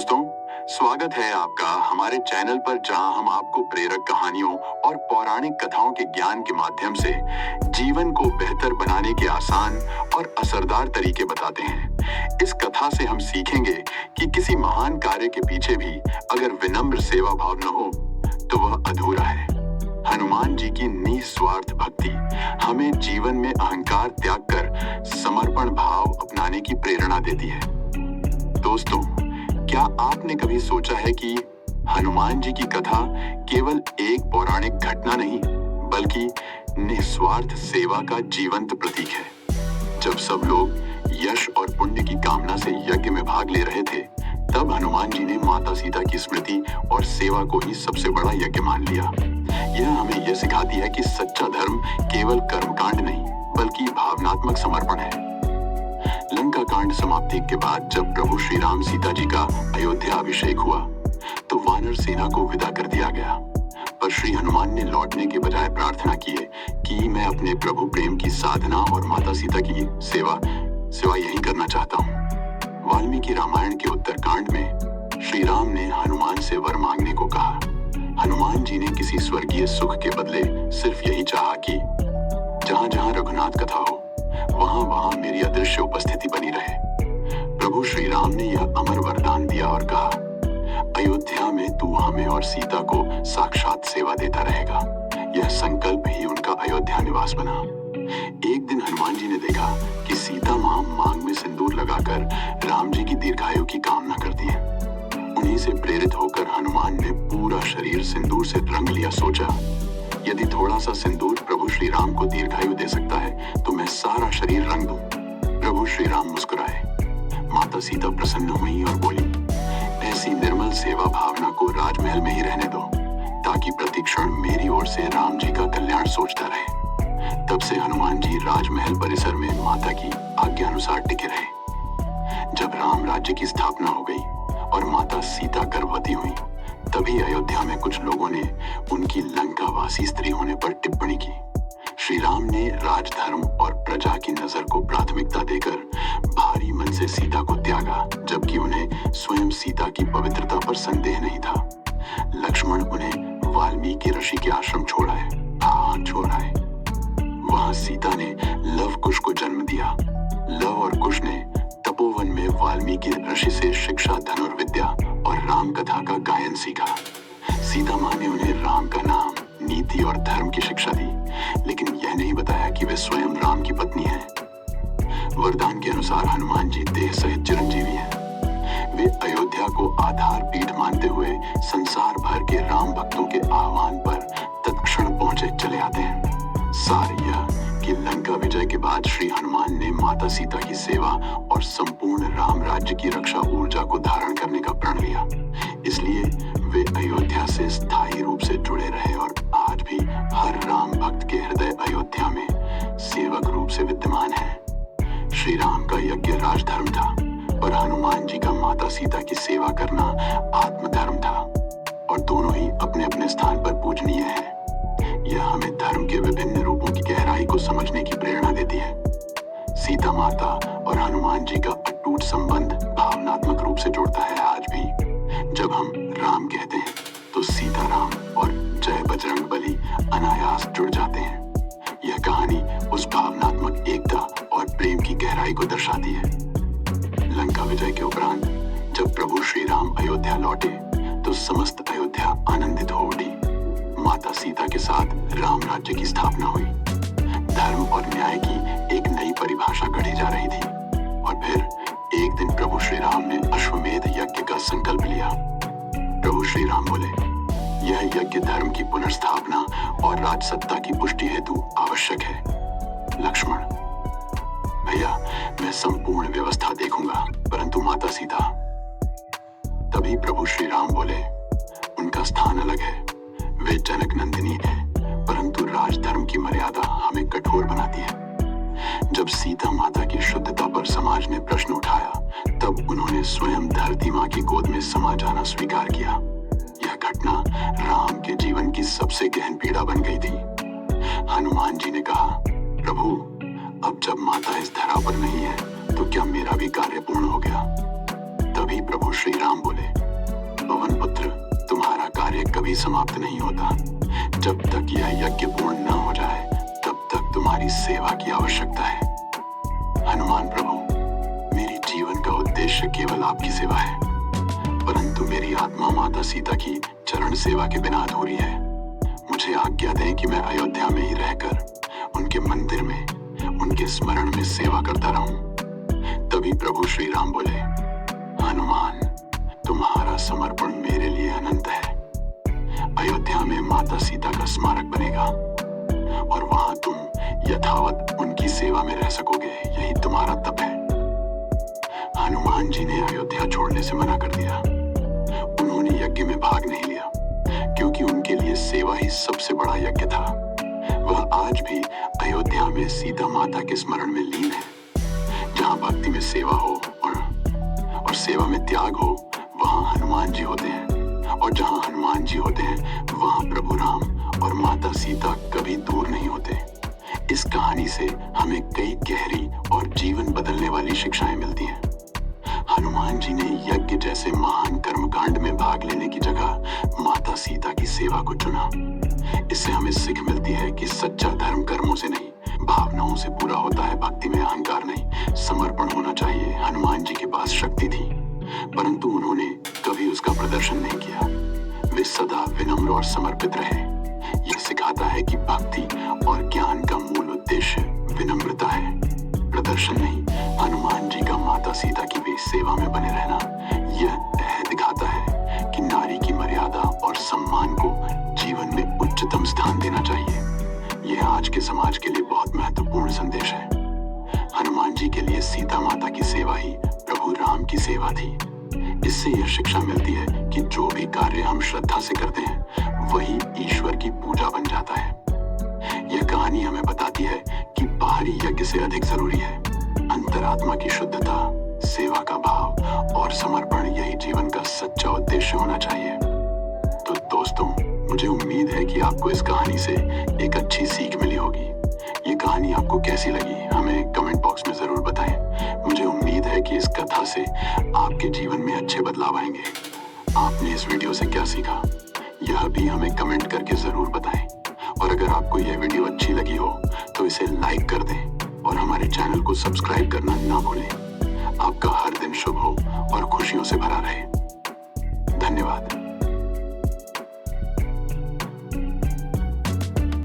दोस्तों, स्वागत है आपका हमारे चैनल पर, जहां हम आपको प्रेरक कहानियों और पौराणिक कथाओं के ज्ञान के माध्यम से जीवन को बेहतर बनाने के आसान और असरदार तरीके बताते हैं। इस कथा से हम सीखेंगे कि किसी महान कार्य के पीछे भी अगर विनम्र सेवा भाव न हो तो वह अधूरा है। हनुमान जी की निस्वार्थ भक्ति हमें जीवन में अहंकार त्याग कर समर्पण भाव अपनाने की प्रेरणा देती है। दोस्तों, क्या आपने कभी सोचा है कि हनुमान जी की कथा केवल एक पौराणिक घटना नहीं, बल्कि निस्वार्थ सेवा का जीवंत प्रतीक है। जब सब लोग यश और पुण्य की कामना से यज्ञ में भाग ले रहे थे, तब हनुमान जी ने माता सीता की स्मृति और सेवा को ही सबसे बड़ा यज्ञ मान लिया। यह हमें यह सिखाती है कि सच्चा धर्म केवल कर्मकांड नहीं, बल्कि भावनात्मक समर्पण है। लंका कांड समाप्ति के बाद जब प्रभु श्री राम सीता जी का अयोध्या अभिषेक हुआ, तो वानर सेना को विदा कर दिया गया। पर श्री हनुमान ने लौटने के बजाय प्रार्थना की है कि मैं अपने प्रभु प्रेम की साधना और माता सीता की सेवा यही करना चाहता हूँ। वाल्मीकि रामायण के उत्तरकांड में श्री राम ने हनुमान से वर मांगने को कहा। हनुमान जी ने किसी स्वर्गीय सुख के बदले सिर्फ यही चाहा कि जहां जहां रघुनाथ कथा हो, वहां वहां मेरी अदृश्य उपस्थिति बनी रहे। प्रभु श्री राम ने यह अमर वरदान दिया और कहा, अयोध्या में तू हमें और सीता को साक्षात सेवा देता रहेगा। यह संकल्प ही उनका अयोध्या निवास बना। एक दिन हनुमान जी ने देखा कि सीता मां मांग में सिंदूर लगाकर राम जी की दीर्घायु की कामना करती है। उन्हीं से प्रेरित होकर हनुमान ने पूरा शरीर सिंदूर से रंग लिया। सोचा, यदि थोड़ा सा सिंदूर प्रभु श्री राम को दीर्घायु दे सकता है, तो मैं सारा शरीर रंग दूं। प्रभु श्री राम मुस्कुराए। माता सीता प्रसन्न हुई और बोली, ऐसी निर्मल सेवा भावना को राजमहल में ही रहने दो, ताकि प्रतिक्षण मेरी ओर से राम जी का कल्याण सोचता रहे। तब से हनुमान जी राजमहल परिसर में माता की आज्ञा अनुसार टिके रहे। जब राम राज्य की स्थापना हो गई और माता सीता गर्भवती हुई, तभी अयोध्या में कुछ लोगों ने उनकी लंकावासी स्त्री होने पर टिप्पणी की। श्री राम ने राजधर्म और प्रजा की नजर को प्राथमिकता देकर भारी मन से सीता को त्यागा, जबकि उन्हें स्वयं सीता की पवित्रता पर संदेह नहीं था। लक्ष्मण उन्हें वाल्मीकि ऋषि के आश्रम छोड़ाए। वहां सीता ने लव कुश को जन्म दिया। लव और कुश ने तपोवन में वाल्मीकि ऋषि से शिक्षा, धनुर्विद्या और राम कथा का गायन सीखा। सीता मां ने उन्हें राम का नाम, नीति और धर्म की शिक्षा दी, लेकिन यह नहीं बताया कि वे स्वयं राम की पत्नी हैं। वरदान के अनुसार हनुमान जी देह सहित चिरंजीवी हैं। वे अयोध्या को आधार पीठ मानते हुए संसार भर के राम भक्तों के आह्वान पर तत्क्षण पहुंचे चले आते हैं। सार यह कि लंका विजय के बाद श्री हनुमान ने माता सीता की सेवा और संपूर्ण राम राज्य की रक्षा ऊर्जा को धारण करने का प्रण लिया। इसलिए वे अयोध्या से स्थायी रूप से जुड़े रहे और आज भी हर राम भक्त के हृदय अयोध्या में सेवक रूप से विद्यमान है। श्री राम का यज्ञ राजधर्म था, पर हनुमान जी का माता सीता की सेवा करना आत्मधर्म था, और दोनों ही अपने अपने स्थान पर पूजनीय है। यह हमें धर्म के विभिन्न रूपों की गहराई को समझने की प्रेरणा देती है। सीता माता और हनुमान जी का अटूट संबंध भावनात्मक रूप से जुड़ता है आज भी। जब हम राम कहते हैं, तो सीता राम और जय बजरंग बली अनायास जुड़ जाते हैं। यह कहानी उस भावनात्मक एकता और प्रेम की गहराई को दर्शाती है। लंका विजय के उपरांत जब प्रभु श्री राम अयोध्या लौटे, तो समस्त अयोध्या आनंदित हो उठी। माता सीता के साथ राम राज्य की स्थापना हुई। धर्म और न्याय की एक नई परिभाषा गढ़ी जा रही थी। और फिर एक दिन प्रभु श्री राम ने अश्वमेध यज्ञ का संकल्प लिया। प्रभु श्री राम बोले, यह यज्ञ धर्म की पुनर्स्थापना और राजसत्ता की पुष्टि हेतु आवश्यक है। लक्ष्मण, भैया, मैं संपूर्ण व्यवस्था देखूंगा, परंतु माता सीता। तभी प्रभु श्री राम बोले, उनका स्थान अलग है। वे जनक नंदिनी है, परंतु राजधर्म की मर्यादा हमें कठोर बनाती है। जब सीता माता की शुद्धता पर समाज ने प्रश्न उठाया, तब उन्होंने स्वयं धरती मां की गोद में समा जाना स्वीकार किया। यह घटना राम के जीवन की सबसे गहन पीड़ा बन गई थी। हनुमान जी ने कहा, प्रभु, अब जब माता इस धरा पर नहीं है, तो क्या मेरा भी कार्य पूर्ण हो गया? तभी प्रभु श्री राम बोले, पवन पुत्र, तुम्हारा कार्य कभी समाप्त नहीं होता। जब तक यह यज्ञ पूर्ण न हो जाए तब तक तुम्हारी सेवा की आवश्यकता है। हनुमान प्रभु, मेरी जीवन का उद्देश्य केवल आपकी सेवा है, परंतु मेरी आत्मा माता सीता की चरण सेवा के बिना अधूरी है। मुझे आज्ञा दें कि मैं अयोध्या में ही रहकर उनके मंदिर में उनके स्मरण में सेवा करता रहूं। तभी प्रभु श्री राम बोले, हनुमान, तुम्हारा समर्पण मेरे लिए अनंत है। अयोध्या में माता सीता का स्मारक बनेगा और वहां तुम यथावत उनकी सेवा में रह सकोगे। यही तुम्हारा तप है। हनुमान जी ने अयोध्या छोड़ने से मना कर दिया। उन्होंने यज्ञ में भाग नहीं लिया क्योंकि उनके लिए सेवा ही सबसे बड़ा यज्ञ था। वह आज भी अयोध्या में सीता माता के स्मरण में लीन है। जहां भक्ति में सेवा हो और सेवा में त्याग हो, वहां हनुमान जी होते हैं। और जहां हनुमान जी होते हैं वहां प्रभु राम और माता सीता कभी दूर नहीं होते। इस कहानी से हमें कई गहरी और जीवन बदलने वाली शिक्षाएं मिलती हैं। हनुमान जी ने यज्ञ जैसे महान कर्मकांड में भाग लेने की जगह माता सीता की सेवा को चुना। इससे हमें सीख मिलती है कि सच्चा धर्म कर्मों से नहीं, भावनाओं से पूरा होता है। भक्ति में अहंकार नहीं, समर्पण होना चाहिए। हनुमान जी के पास शक्ति थी, परंतु उन्होंने कभी उसका प्रदर्शन नहीं किया। वे सदा विनम्र और समर्पित रहे। यह सिखाता है कि भक्ति और ज्ञान का मूल उद्देश्य विनम्रता है, प्रदर्शन नहीं। हनुमान जी का माता सीता की भी सेवा में बने रहना यह दिखाता है कि नारी की मर्यादा और सम्मान को जीवन में उच्चतम स्थान देना चाहिए। यह आज के समाज के लिए बहुत महत्वपूर्ण संदेश है। हनुमान जी के लिए सीता माता की सेवा ही प्रभु राम की सेवा थी। इससे यह शिक्षा मिलती है कि जो भी कार्य हम श्रद्धा से करते हैं वही ईश्वर की पूजा बन जाता है। यह कहानी हमें बताती है कि बाहरी यज्ञ से अधिक जरूरी है अंतरात्मा की शुद्धता, सेवा का भाव और समर्पण। यही जीवन का सच्चा उद्देश्य होना चाहिए। तो दोस्तों, मुझे उम्मीद है कि आपको इस कहानी से एक अच्छी सीख मिली होगी। ये कहानी आपको कैसी लगी हमें कमेंट बॉक्स में जरूर बताएं। मुझे उम्मीद है कि इस कथा से आपके जीवन में अच्छे बदलाव आएंगे। आपने इस वीडियो से क्या सीखा यह भी हमें कमेंट करके जरूर बताएं। और अगर आपको यह वीडियो अच्छी लगी हो तो इसे लाइक कर दें और हमारे चैनल को सब्सक्राइब करना ना भूलें। आपका हर दिन शुभ हो और खुशियों से भरा रहे। धन्यवाद।